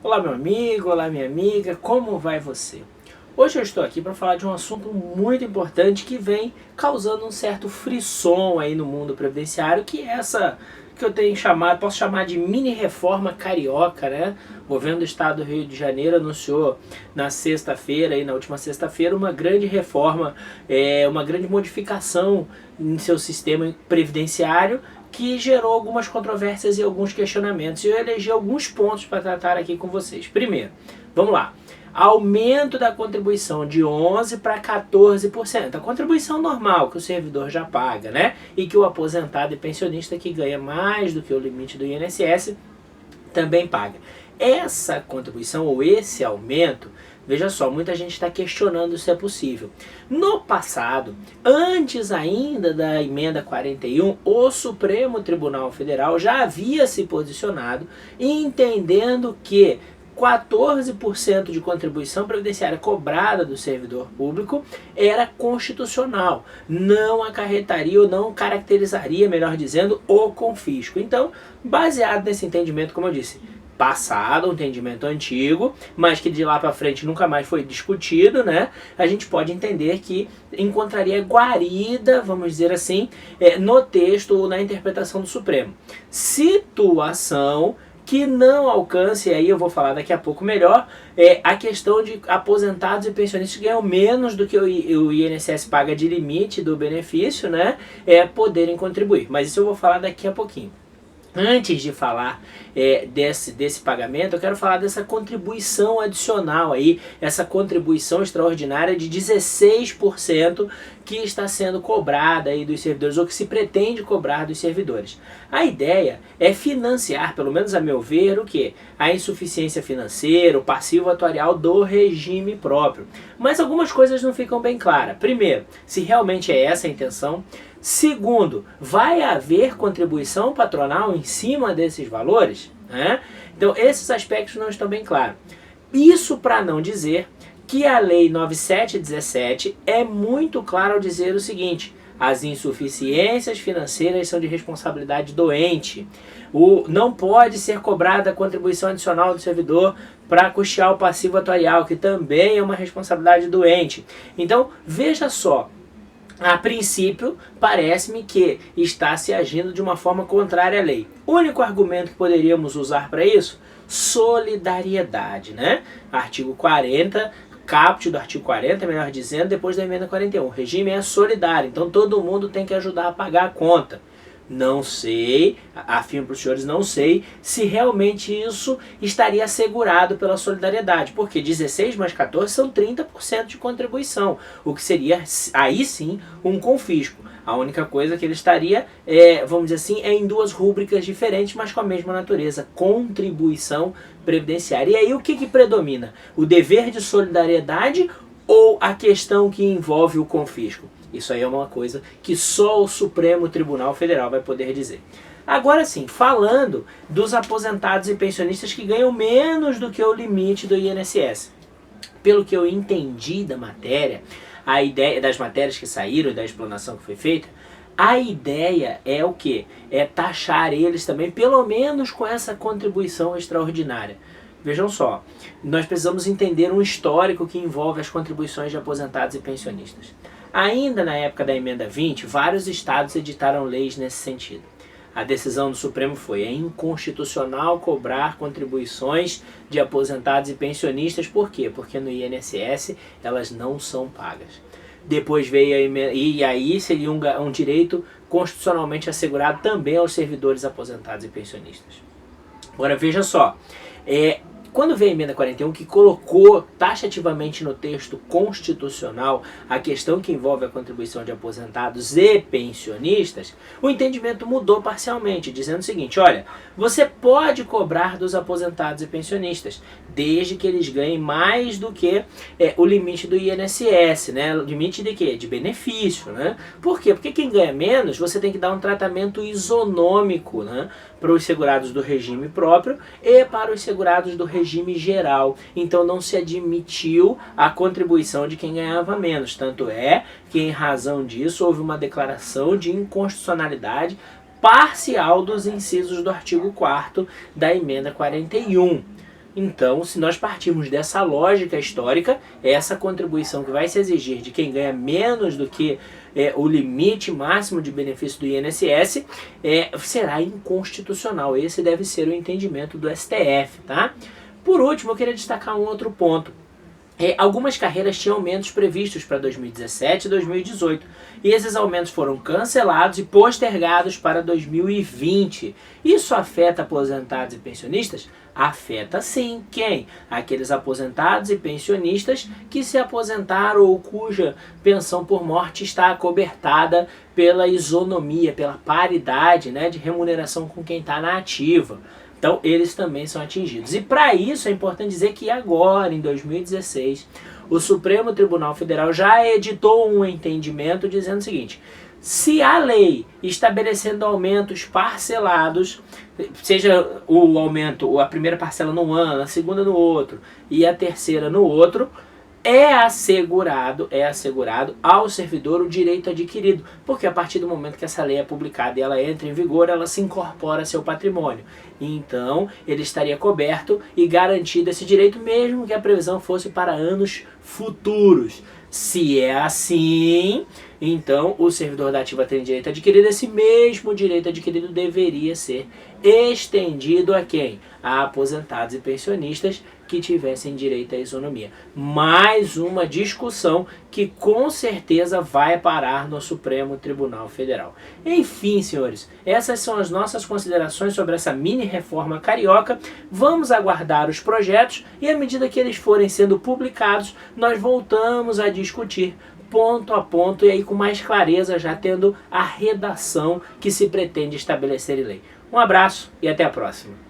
Olá meu amigo, olá minha amiga, como vai você? Hoje eu estou aqui para falar de um assunto muito importante que vem causando um certo frisson aí no mundo previdenciário, que é essa que eu tenho chamado, posso chamar de mini reforma carioca, né? O governo do estado do Rio de Janeiro anunciou na sexta-feira, aí na última sexta-feira, uma grande reforma, uma grande modificação em seu sistema previdenciário que gerou algumas controvérsias e alguns questionamentos. E eu elegi alguns pontos para tratar aqui com vocês. Primeiro, vamos lá. Aumento da contribuição de 11% para 14%. A contribuição normal que o servidor já paga, né? E que o aposentado e pensionista que ganha mais do que o limite do INSS também paga. Essa contribuição ou esse aumento, veja só, muita gente está questionando se é possível. No passado, antes ainda da emenda 41, o Supremo Tribunal Federal já havia se posicionado entendendo que 14% de contribuição previdenciária cobrada do servidor público era constitucional, não acarretaria ou não caracterizaria, melhor dizendo, o confisco. Então, baseado nesse entendimento, como eu disse, passado, um entendimento antigo, mas que de lá para frente nunca mais foi discutido, né? A gente pode entender que encontraria guarida, vamos dizer assim, no texto ou na interpretação do Supremo. Situação que não alcance, aí eu vou falar daqui a pouco melhor, a questão de aposentados e pensionistas que ganham menos do que o INSS paga de limite do benefício, né? Poderem contribuir. Mas isso eu vou falar daqui a pouquinho. Antes de falar desse pagamento, eu quero falar dessa contribuição adicional aí, essa contribuição extraordinária de 16% que está sendo cobrada aí dos servidores, ou que se pretende cobrar dos servidores. A ideia é financiar, pelo menos a meu ver, o quê? A insuficiência financeira, o passivo atuarial do regime próprio. Mas algumas coisas não ficam bem claras. Primeiro, se realmente é essa a intenção. Segundo, vai haver contribuição patronal em cima desses valores? Né? Então, esses aspectos não estão bem claros. Isso para não dizer que a Lei 9717 é muito clara ao dizer o seguinte: as insuficiências financeiras são de responsabilidade doente. Não pode ser cobrada a contribuição adicional do servidor para custear o passivo atuarial, que também é uma responsabilidade doente. Então, veja só. A princípio, parece-me que está se agindo de uma forma contrária à lei. O único argumento que poderíamos usar para isso? Solidariedade, né? Artigo 40, caput do artigo 40, melhor dizendo, depois da emenda 41. O regime é solidário, então todo mundo tem que ajudar a pagar a conta. Não sei, afirmo para os senhores, não sei se realmente isso estaria assegurado pela solidariedade, porque 16 mais 14 são 30% de contribuição, o que seria, aí sim, um confisco. A única coisa que ele estaria, vamos dizer assim, em duas rúbricas diferentes, mas com a mesma natureza, contribuição previdenciária. E aí o que predomina? O dever de solidariedade ou a questão que envolve o confisco? Isso aí é uma coisa que só o Supremo Tribunal Federal vai poder dizer. Agora sim, falando dos aposentados e pensionistas que ganham menos do que o limite do INSS. Pelo que eu entendi da matéria, a ideia das matérias que saíram e da explanação que foi feita, a ideia é o quê? É taxar eles também, pelo menos com essa contribuição extraordinária. Vejam só, nós precisamos entender um histórico que envolve as contribuições de aposentados e pensionistas. Ainda na época da emenda 20, vários estados editaram leis nesse sentido. A decisão do Supremo foi: é inconstitucional cobrar contribuições de aposentados e pensionistas. Por quê? Porque no INSS elas não são pagas. Depois veio a emenda, e aí seria um direito constitucionalmente assegurado também aos servidores aposentados e pensionistas. Agora veja só, quando veio a emenda 41, que colocou taxativamente no texto constitucional a questão que envolve a contribuição de aposentados e pensionistas, o entendimento mudou parcialmente, dizendo o seguinte: olha, você pode cobrar dos aposentados e pensionistas, desde que eles ganhem mais do que o limite do INSS, né? O limite de quê? De benefício, né? Por quê? Porque quem ganha menos, você tem que dar um tratamento isonômico, né? Para os segurados do regime próprio e para os segurados do regime geral. Então não se admitiu a contribuição de quem ganhava menos. Tanto é que, em razão disso, houve uma declaração de inconstitucionalidade parcial dos incisos do artigo 4º da emenda 41. Então, se nós partirmos dessa lógica histórica, essa contribuição que vai se exigir de quem ganha menos do que o limite máximo de benefício do INSS será inconstitucional. Esse deve ser o entendimento do STF, tá? Por último, eu queria destacar um outro ponto. Algumas carreiras tinham aumentos previstos para 2017 e 2018, e esses aumentos foram cancelados e postergados para 2020. Isso afeta aposentados e pensionistas? Afeta sim. Quem? Aqueles aposentados e pensionistas que se aposentaram ou cuja pensão por morte está acobertada pela isonomia, pela paridade, né, de remuneração com quem está na ativa. Então, eles também são atingidos. E para isso é importante dizer que agora, em 2016, o Supremo Tribunal Federal já editou um entendimento dizendo o seguinte: se a lei estabelecendo aumentos parcelados, seja o aumento, a primeira parcela num ano, a segunda no outro e a terceira no outro, é assegurado ao servidor o direito adquirido, porque a partir do momento que essa lei é publicada e ela entra em vigor, ela se incorpora a seu patrimônio. Então, ele estaria coberto e garantido esse direito, mesmo que a previsão fosse para anos futuros. Se é assim, então o servidor da ativa tem direito adquirido, esse mesmo direito adquirido deveria ser estendido a quem? A aposentados e pensionistas que tivessem direito à isonomia. Mais uma discussão que com certeza vai parar no Supremo Tribunal Federal. Enfim, senhores, essas são as nossas considerações sobre essa mini reforma carioca. Vamos aguardar os projetos e à medida que eles forem sendo publicados, nós voltamos a discutir ponto a ponto e aí com mais clareza, já tendo a redação que se pretende estabelecer em lei. Um abraço e até a próxima.